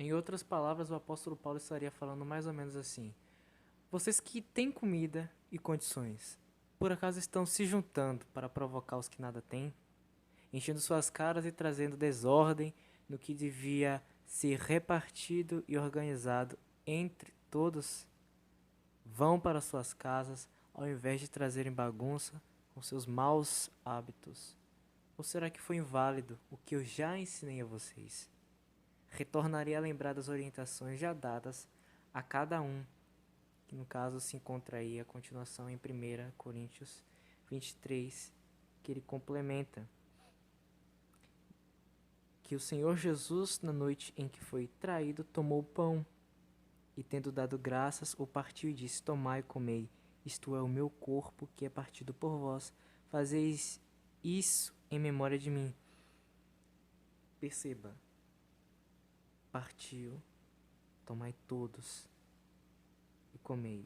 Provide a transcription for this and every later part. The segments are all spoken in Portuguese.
Em outras palavras, o apóstolo Paulo estaria falando mais ou menos assim: vocês que têm comida e condições, por acaso estão se juntando para provocar os que nada têm, enchendo suas caras e trazendo desordem no que devia ser repartido e organizado entre todos? Vão para suas casas ao invés de trazerem bagunça com seus maus hábitos. Ou será que foi inválido o que eu já ensinei a vocês? Retornarei a lembrar das orientações já dadas a cada um, que no caso se encontra aí a continuação em 1 Coríntios 23, que ele complementa que o Senhor Jesus, na noite em que foi traído, tomou o pão e, tendo dado graças, o partiu e disse: Tomai e comei, isto é o meu corpo que é partido por vós. Fazeis isso em memória de mim. Perceba, partiu, tomai todos e comei.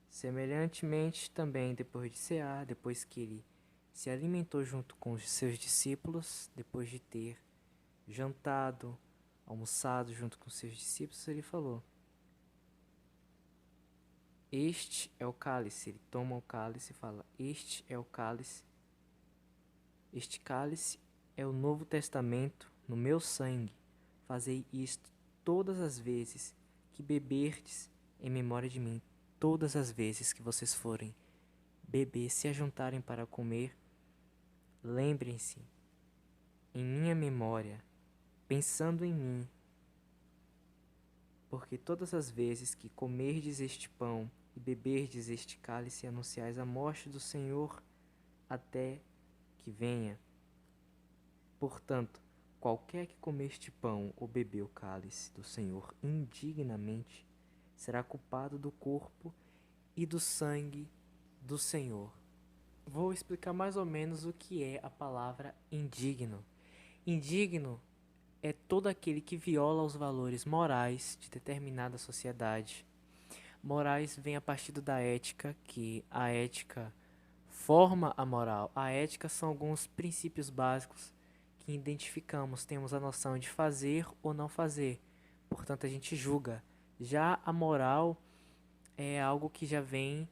Semelhantemente também, depois de cear, depois que ele se alimentou junto com os seus discípulos, depois de ter jantado, almoçado junto com os seus discípulos, ele falou: Este é o cálice. Ele toma o cálice e fala: Este é o cálice. Este cálice é o Novo Testamento no meu sangue. Fazei isto todas as vezes que beberdes em memória de mim. Todas as vezes que vocês forem beber, se ajuntarem para comer, lembrem-se em minha memória, pensando em mim, porque todas as vezes que comerdes este pão e beberdes este cálice, anunciais a morte do Senhor até que venha. Portanto, qualquer que comer este pão ou beber o cálice do Senhor indignamente, será culpado do corpo e do sangue do Senhor. Vou explicar mais ou menos o que é a palavra indigno. Indigno é todo aquele que viola os valores morais de determinada sociedade. Morais vem a partir da ética, que a ética forma a moral. A ética são alguns princípios básicos que identificamos, temos a noção de fazer ou não fazer. Portanto, a gente julga. Já a moral é algo que já vem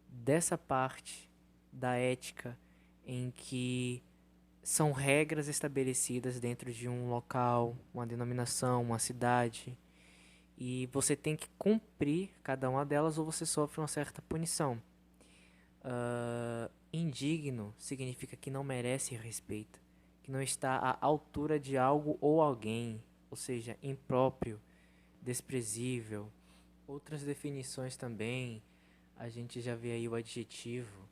dessa parte da ética, em que são regras estabelecidas dentro de um local, uma denominação, uma cidade, e você tem que cumprir cada uma delas ou você sofre uma certa punição. Indigno significa que não merece respeito, que não está à altura de algo ou alguém, ou seja, impróprio, desprezível. Outras definições também, a gente já vê aí o adjetivo,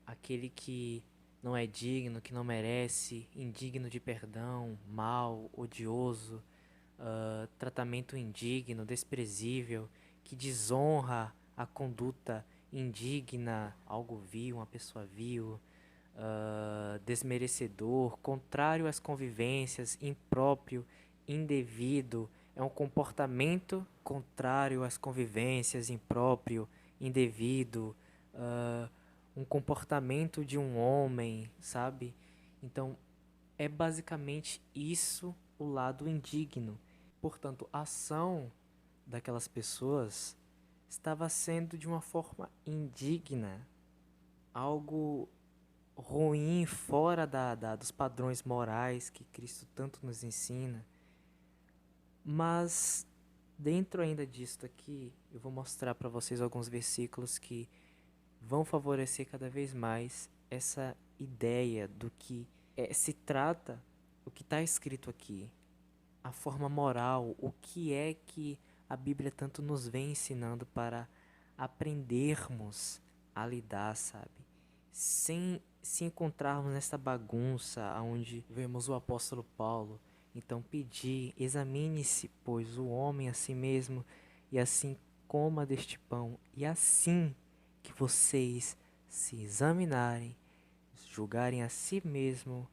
aquele que não é digno, que não merece, indigno de perdão, mal, odioso, tratamento indigno, desprezível, que desonra a conduta indigna, algo vil, uma pessoa vil, desmerecedor, contrário às convivências, impróprio, indevido, é um comportamento contrário às convivências, impróprio, indevido, um comportamento de um homem, sabe? Então, é basicamente isso o lado indigno. Portanto, a ação daquelas pessoas estava sendo de uma forma indigna, algo ruim, fora dos padrões morais que Cristo tanto nos ensina. Mas, dentro ainda disso aqui, eu vou mostrar para vocês alguns versículos que vão favorecer cada vez mais essa ideia do que se trata, o que está escrito aqui, a forma moral, o que é que a Bíblia tanto nos vem ensinando para aprendermos a lidar, sabe? Sem se encontrarmos nessa bagunça onde vemos o apóstolo Paulo. Então pedir, examine-se, pois, o homem a si mesmo, e assim coma deste pão, e assim que vocês se examinarem, julgarem a si mesmo,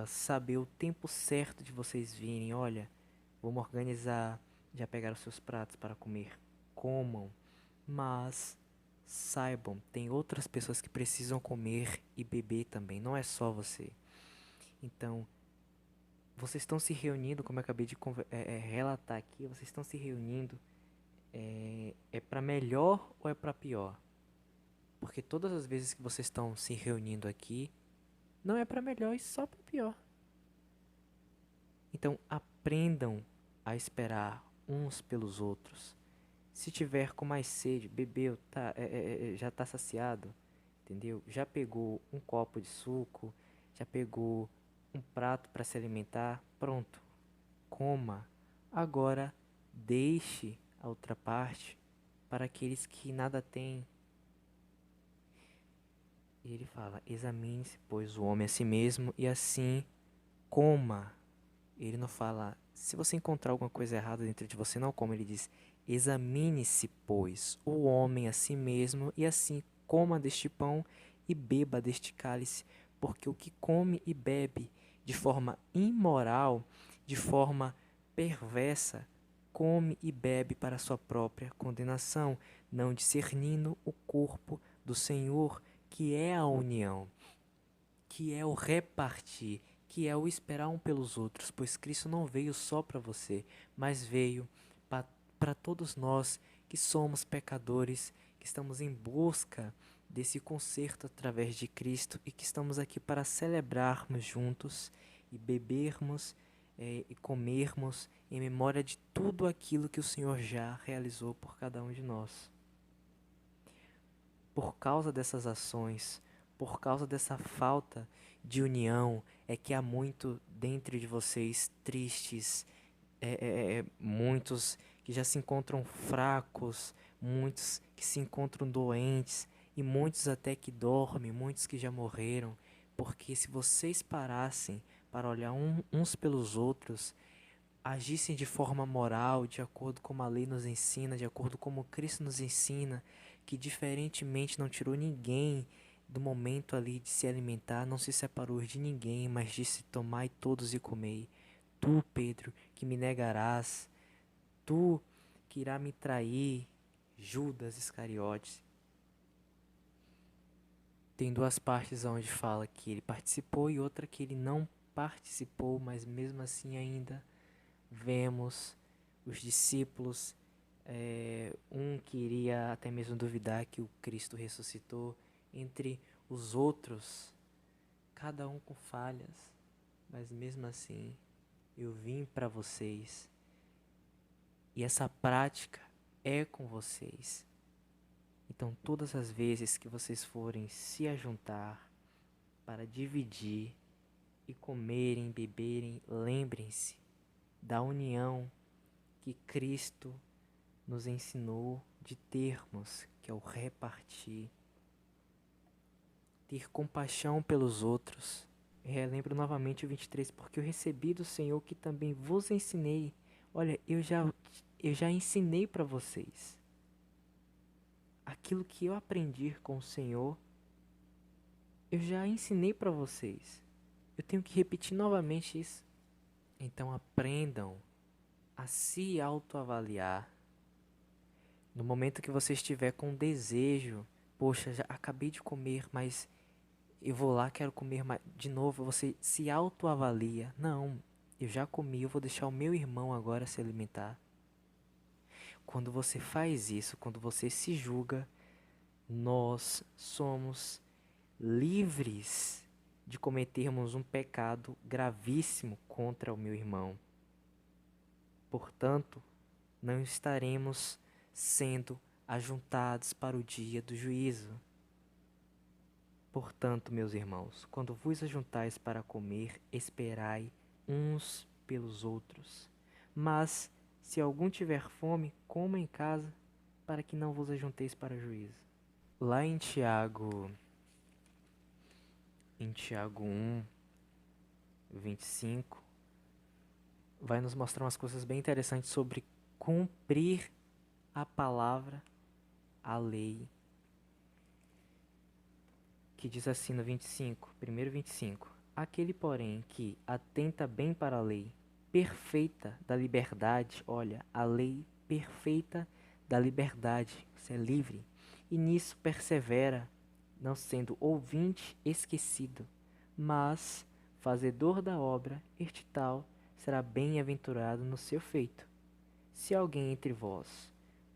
saber o tempo certo de vocês virem. Olha, vamos organizar, já pegaram seus pratos para comer, comam, mas saibam, tem outras pessoas que precisam comer e beber também, não é só você. Então, vocês estão se reunindo, como eu acabei de relatar aqui, vocês estão se reunindo, é para melhor ou é para pior? Porque todas as vezes que vocês estão se reunindo aqui, não é para melhor e só para pior. Então aprendam a esperar uns pelos outros. Se tiver com mais sede, bebeu, já está saciado, entendeu? Já pegou um copo de suco, já pegou um prato para se alimentar, pronto, coma. Agora deixe a outra parte para aqueles que nada têm. E ele fala: examine-se, pois, o homem a si mesmo, e assim coma. Ele não fala: se você encontrar alguma coisa errada dentro de você, não coma. Ele diz: examine-se, pois, o homem a si mesmo, e assim coma deste pão e beba deste cálice, porque o que come e bebe de forma imoral, de forma perversa, come e bebe para sua própria condenação, não discernindo o corpo do Senhor, que é a união, que é o repartir, que é o esperar um pelos outros, pois Cristo não veio só para você, mas veio para todos nós que somos pecadores, que estamos em busca desse conserto através de Cristo e que estamos aqui para celebrarmos juntos e bebermos e comermos em memória de tudo aquilo que o Senhor já realizou por cada um de nós. Por causa dessas ações, por causa dessa falta de união, é que há muito dentro de vocês tristes, muitos que já se encontram fracos, muitos que se encontram doentes e muitos até que dormem, muitos que já morreram, porque se vocês parassem para olhar uns pelos outros, agissem de forma moral, de acordo com a lei nos ensina, de acordo como Cristo nos ensina, que diferentemente não tirou ninguém do momento ali de se alimentar, não se separou de ninguém, mas disse: tomai todos e comei. Tu, Pedro, que me negarás, tu que irá me trair, Judas Iscariotes. Tem duas partes onde fala que ele participou e outra que ele não participou, mas mesmo assim ainda vemos os discípulos, um que iria até mesmo duvidar que o Cristo ressuscitou, entre os outros, cada um com falhas, mas mesmo assim eu vim para vocês e essa prática é com vocês. Então todas as vezes que vocês forem se ajuntar para dividir e comerem, beberem, lembrem-se da união que Cristo nos ensinou de termos, que é o repartir, ter compaixão pelos outros. Relembro novamente o 23, porque eu recebi do Senhor que também vos ensinei. Olha, eu já ensinei para vocês. Aquilo que eu aprendi com o Senhor, eu já ensinei para vocês. Eu tenho que repetir novamente isso. Então aprendam a se autoavaliar. No momento que você estiver com desejo, poxa, já acabei de comer, mas eu vou lá, quero comer mais de novo, você se autoavalia. Não, eu já comi, eu vou deixar o meu irmão agora se alimentar. Quando você faz isso, quando você se julga, nós somos livres de cometermos um pecado gravíssimo contra o meu irmão. Portanto, não estaremos sendo ajuntados para o dia do juízo. Portanto, meus irmãos, quando vos ajuntais para comer, esperai uns pelos outros. Mas, se algum tiver fome, coma em casa, para que não vos ajunteis para o juízo. Lá em Tiago 1, 25, vai nos mostrar umas coisas bem interessantes sobre cumprir a palavra, a lei, que diz assim no 25, primeiro 25: aquele, porém, que atenta bem para a lei perfeita da liberdade, olha, a lei perfeita da liberdade, você é livre, e nisso persevera, não sendo ouvinte esquecido, mas fazedor da obra, este tal será bem-aventurado no seu feito. Se alguém entre vós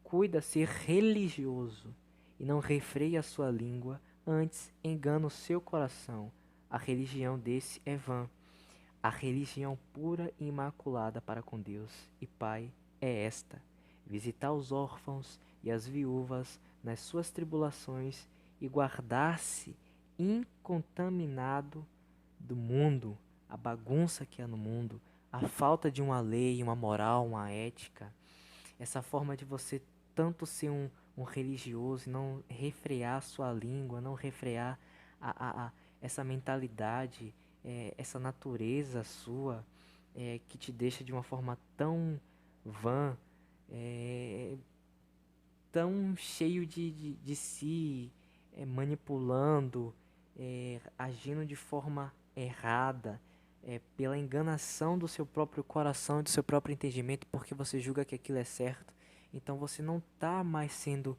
cuida ser religioso e não refreia a sua língua, antes engana o seu coração, a religião desse é vã. A religião pura e imaculada para com Deus e Pai é esta: visitar os órfãos e as viúvas nas suas tribulações e guardar-se incontaminado do mundo, a bagunça que há no mundo, a falta de uma lei, uma moral, uma ética, essa forma de você tanto ser um religioso e não refrear sua língua, não refrear essa mentalidade, essa natureza sua, que te deixa de uma forma tão vã, é, tão cheio de si, manipulando, agindo de forma errada, pela enganação do seu próprio coração e do seu próprio entendimento, porque você julga que aquilo é certo. Então você não está mais sendo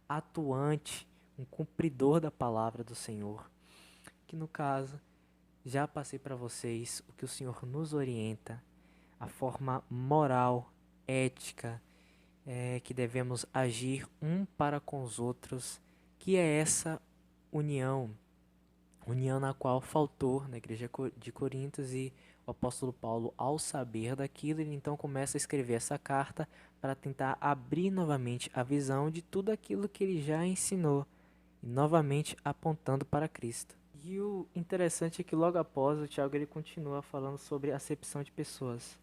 atuante, um cumpridor da palavra do Senhor. Que no caso, já passei para vocês o que o Senhor nos orienta, a forma moral, ética, que devemos agir um para com os outros, que é essa união na qual faltou na igreja de Corintos, e o apóstolo Paulo, ao saber daquilo, ele então começa a escrever essa carta para tentar abrir novamente a visão de tudo aquilo que ele já ensinou, e novamente apontando para Cristo. E o interessante é que logo após o Tiago ele continua falando sobre acepção de pessoas.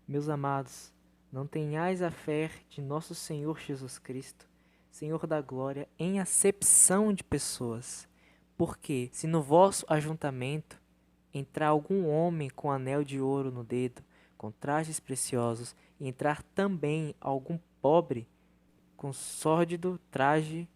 Meus amados, não tenhais a fé de nosso Senhor Jesus Cristo, Senhor da glória, em acepção de pessoas. Porque, se no vosso ajuntamento entrar algum homem com anel de ouro no dedo, com trajes preciosos, e entrar também algum pobre com sórdido traje,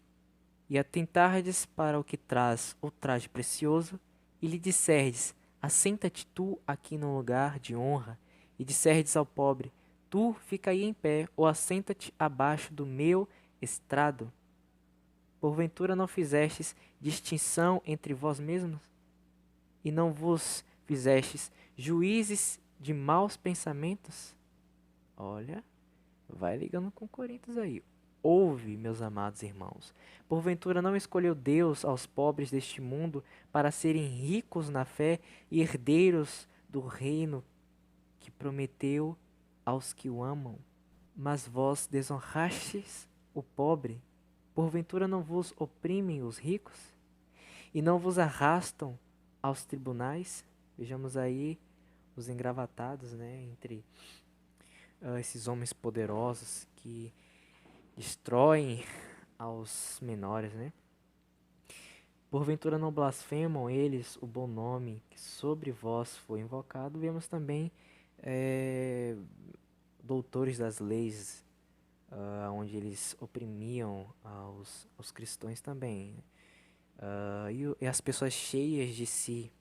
e atentardes para o que traz o traje precioso, e lhe disserdes: assenta-te tu aqui no lugar de honra, e disserdes ao pobre: tu fica aí em pé, ou assenta-te abaixo do meu estrado. Porventura não fizestes distinção entre vós mesmos? E não vos fizestes juízes de maus pensamentos? Olha, vai ligando com Coríntios aí. Ouve, meus amados irmãos. Porventura não escolheu Deus aos pobres deste mundo para serem ricos na fé e herdeiros do reino que prometeu aos que o amam? Mas vós desonrastes o pobre. Porventura não vos oprimem os ricos? E não vos arrastam aos tribunais? Vejamos aí os engravatados, né, entre esses homens poderosos que destroem aos menores, né? Porventura não blasfemam eles o bom nome que sobre vós foi invocado? Vemos também doutores das leis, onde eles oprimiam aos cristãos também, e as pessoas cheias de si.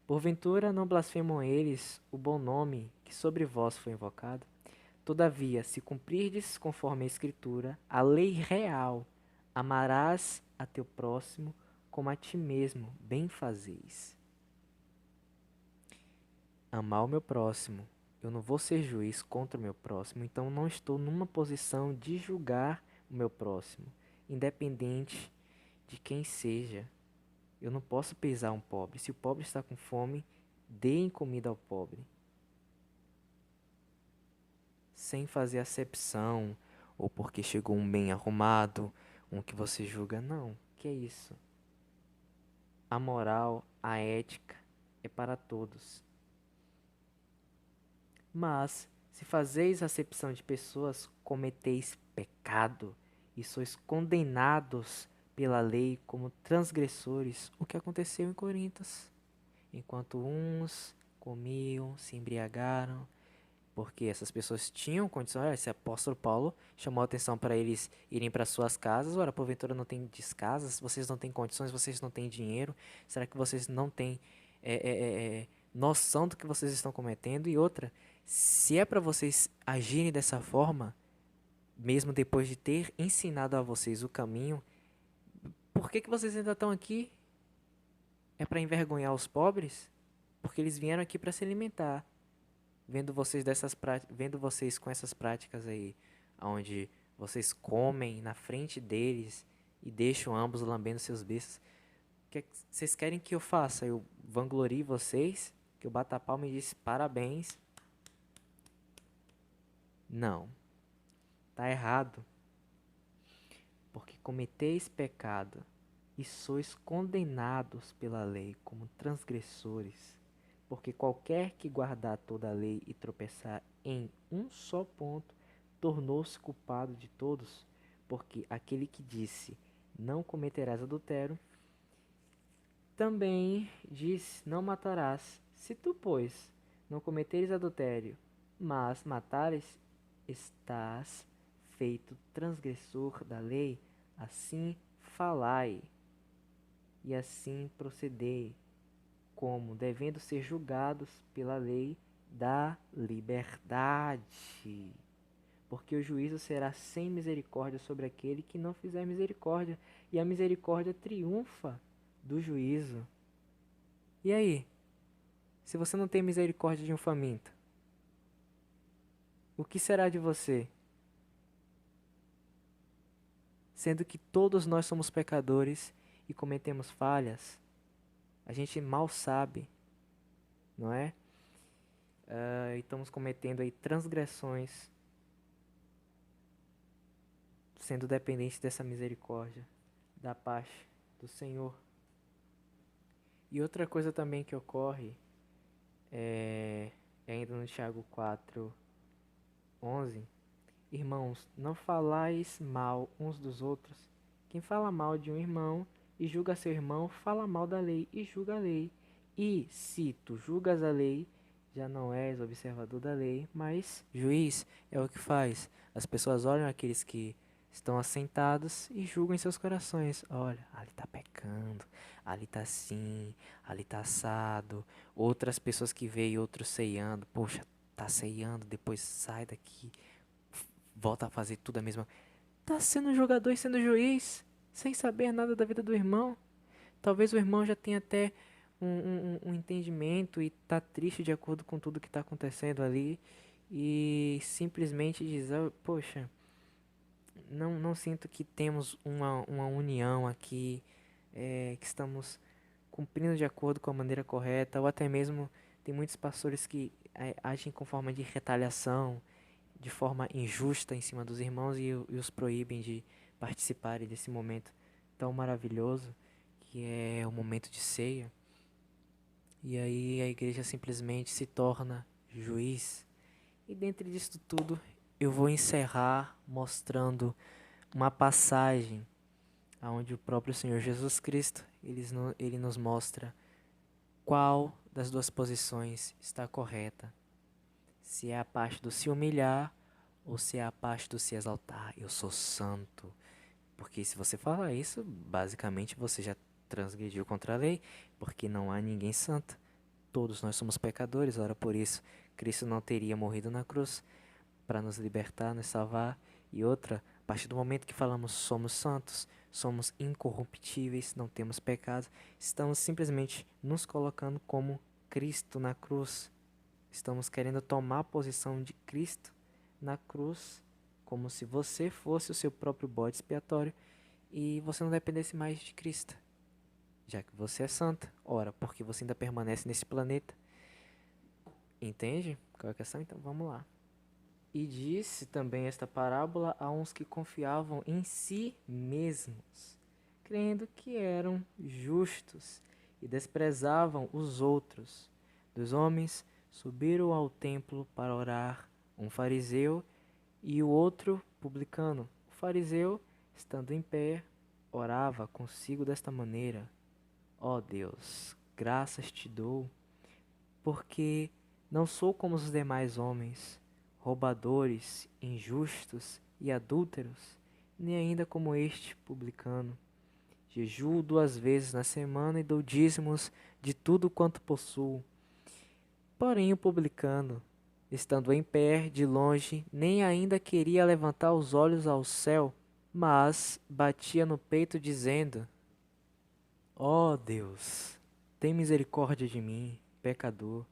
Porventura não blasfemam eles o bom nome que sobre vós foi invocado? Todavia, se cumprirdes conforme a Escritura, a lei real, amarás a teu próximo como a ti mesmo, bem fazeis. Amar o meu próximo. Eu não vou ser juiz contra o meu próximo, então não estou numa posição de julgar o meu próximo, independente de quem seja. Eu não posso pesar um pobre. Se o pobre está com fome, deem comida ao pobre, sem fazer acepção, ou porque chegou um bem arrumado, um que você julga. Não, que é isso? A moral, a ética é para todos. Mas, se fazeis acepção de pessoas, cometeis pecado e sois condenados pela lei como transgressores. O que aconteceu em Corintos? Enquanto uns comiam, se embriagaram, porque essas pessoas tinham condição. Esse apóstolo Paulo chamou a atenção para eles irem para suas casas. Ora, porventura não tem casas? Vocês não têm condições? Vocês não têm dinheiro? Será que vocês não têm noção do que vocês estão cometendo? E outra, se é para vocês agirem dessa forma, mesmo depois de ter ensinado a vocês o caminho, por que vocês ainda estão aqui? É para envergonhar os pobres? Porque eles vieram aqui para se alimentar. vendo vocês com essas práticas aí, onde vocês comem na frente deles e deixam ambos lambendo seus beiços, o que vocês querem que eu faça? Eu vanglorie vocês? Que eu bata a palma e disse parabéns? Não, tá errado, porque cometeis pecado e sois condenados pela lei como transgressores, porque qualquer que guardar toda a lei e tropeçar em um só ponto, tornou-se culpado de todos, porque aquele que disse, não cometerás adultério, também disse, não matarás. Se tu, pois, não cometeres adultério, mas matares, estás feito transgressor da lei, assim falai, e assim procedei, como devendo ser julgados pela lei da liberdade. Porque o juízo será sem misericórdia sobre aquele que não fizer misericórdia, e a misericórdia triunfa do juízo. E aí? Se você não tem misericórdia de um faminto, o que será de você? Sendo que todos nós somos pecadores e cometemos falhas, a gente mal sabe, não é? E estamos cometendo aí transgressões, sendo dependentes dessa misericórdia, da paz do Senhor. E outra coisa também que ocorre ainda no Tiago 4:11, irmãos, não falais mal uns dos outros. Quem fala mal de um irmão e julga seu irmão, fala mal da lei e julga a lei. E se tu julgas a lei, já não és observador da lei, mas juiz. É o que faz. As pessoas olham aqueles que estão assentados e julgam em seus corações. Olha, ali tá pecando, ali tá assim, ali tá assado. Outras pessoas que veem outros ceiando, poxa, tá ceiando, depois sai daqui, volta a fazer tudo a mesma. Tá sendo jogador e sendo juiz, sem saber nada da vida do irmão. Talvez o irmão já tenha até um entendimento e tá triste de acordo com tudo que tá acontecendo ali. E simplesmente diz, poxa, não sinto que temos uma união aqui, que estamos cumprindo de acordo com a maneira correta, ou até mesmo tem muitos pastores que agem com forma de retaliação, de forma injusta em cima dos irmãos e os proíbem de participarem desse momento tão maravilhoso que é o momento de ceia. E aí a igreja simplesmente se torna juiz. E dentro disso tudo, eu vou encerrar mostrando uma passagem onde o próprio Senhor Jesus Cristo ele nos mostra qual das duas posições está correta. Se é a parte do se humilhar ou se é a parte do se exaltar. Eu sou santo. Porque se você falar isso, basicamente você já transgrediu contra a lei, porque não há ninguém santo. Todos nós somos pecadores, ora por isso Cristo não teria morrido na cruz para nos libertar, nos salvar. E outra, a partir do momento que falamos somos santos, somos incorruptíveis, não temos pecado, estamos simplesmente nos colocando como Cristo na cruz. Estamos querendo tomar a posição de Cristo na cruz, como se você fosse o seu próprio bode expiatório e você não dependesse mais de Cristo, já que você é santa. Ora, porque você ainda permanece nesse planeta. Entende qual é a questão? Então vamos lá. E disse também esta parábola a uns que confiavam em si mesmos, crendo que eram justos e desprezavam os outros. Dos homens subiram ao templo para orar, um fariseu e o outro publicano. O fariseu, estando em pé, orava consigo desta maneira: Ó Deus, graças te dou, porque não sou como os demais homens, roubadores, injustos e adúlteros, nem ainda como este publicano. Jejuo 2 vezes na semana e dou dízimos de tudo quanto possuo. Porém o publicano, estando em pé de longe, nem ainda queria levantar os olhos ao céu, mas batia no peito dizendo: Ó Deus, tem misericórdia de mim, pecador.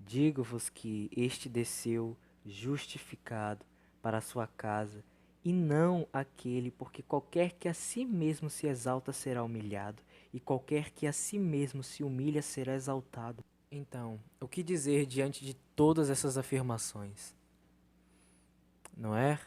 Digo-vos que este desceu justificado para a sua casa, e não aquele, porque qualquer que a si mesmo se exalta será humilhado, e qualquer que a si mesmo se humilha será exaltado. Então, o que dizer diante de todas essas afirmações? Não é?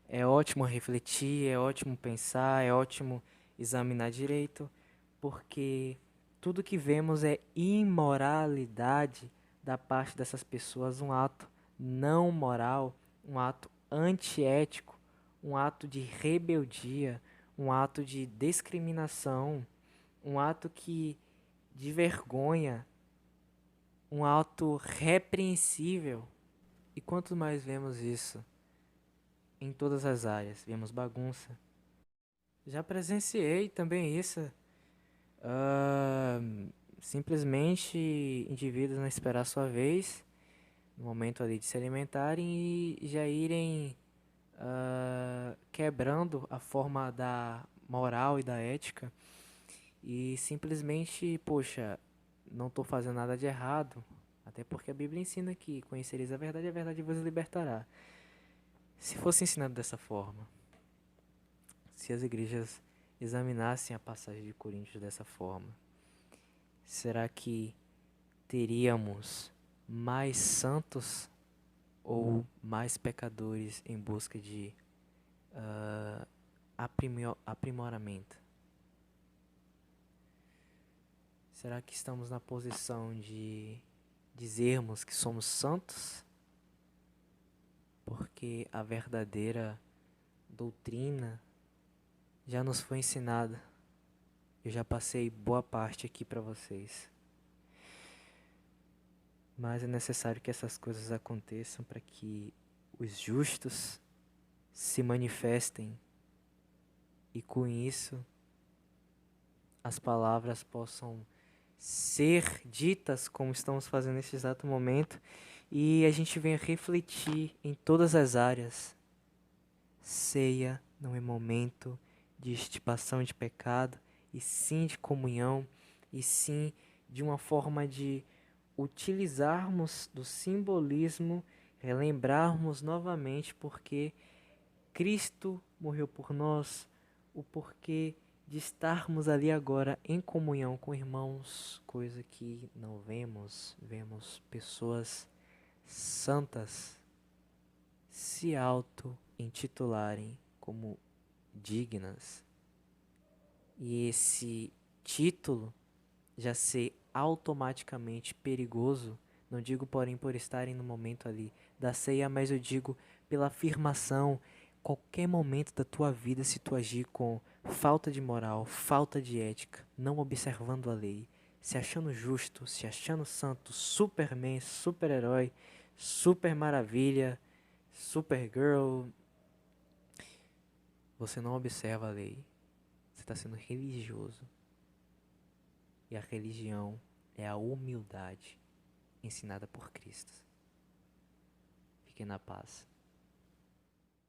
É ótimo refletir, é ótimo pensar, é ótimo examinar direito, porque tudo que vemos é imoralidade da parte dessas pessoas, um ato não moral, um ato antiético, um ato de rebeldia, um ato de discriminação, um ato que de vergonha, um ato repreensível. E quanto mais vemos isso em todas as áreas, vemos bagunça. Já presenciei também isso. ah, Simplesmente indivíduos não esperar sua vez, no momento ali de se alimentarem e já irem quebrando a forma da moral e da ética e simplesmente, poxa, não estou fazendo nada de errado, até porque a Bíblia ensina que conhecereis a verdade vos libertará. Se fosse ensinado dessa forma, se as igrejas examinassem a passagem de Coríntios dessa forma, será que teríamos mais santos ou mais pecadores em busca de aprimoramento? Será que estamos na posição de dizermos que somos santos? Porque a verdadeira doutrina já nos foi ensinada. Eu já passei boa parte aqui para vocês. Mas é necessário que essas coisas aconteçam para que os justos se manifestem e com isso as palavras possam ser ditas como estamos fazendo neste exato momento e a gente venha refletir em todas as áreas. Ceia não é momento de extirpação de pecado, e sim de comunhão, e sim de uma forma de utilizarmos do simbolismo, relembrarmos novamente porque Cristo morreu por nós, o porquê de estarmos ali agora em comunhão com irmãos, coisa que não vemos, vemos pessoas santas se auto-intitularem como dignas. E esse título já ser automaticamente perigoso, não digo porém por estarem no momento ali da ceia, mas eu digo pela afirmação, qualquer momento da tua vida se tu agir com falta de moral, falta de ética, não observando a lei, se achando justo, se achando santo, superman, super-herói, super maravilha, supergirl, você não observa a lei, você está sendo religioso. E a religião é a humildade ensinada por Cristo. Fiquem na paz.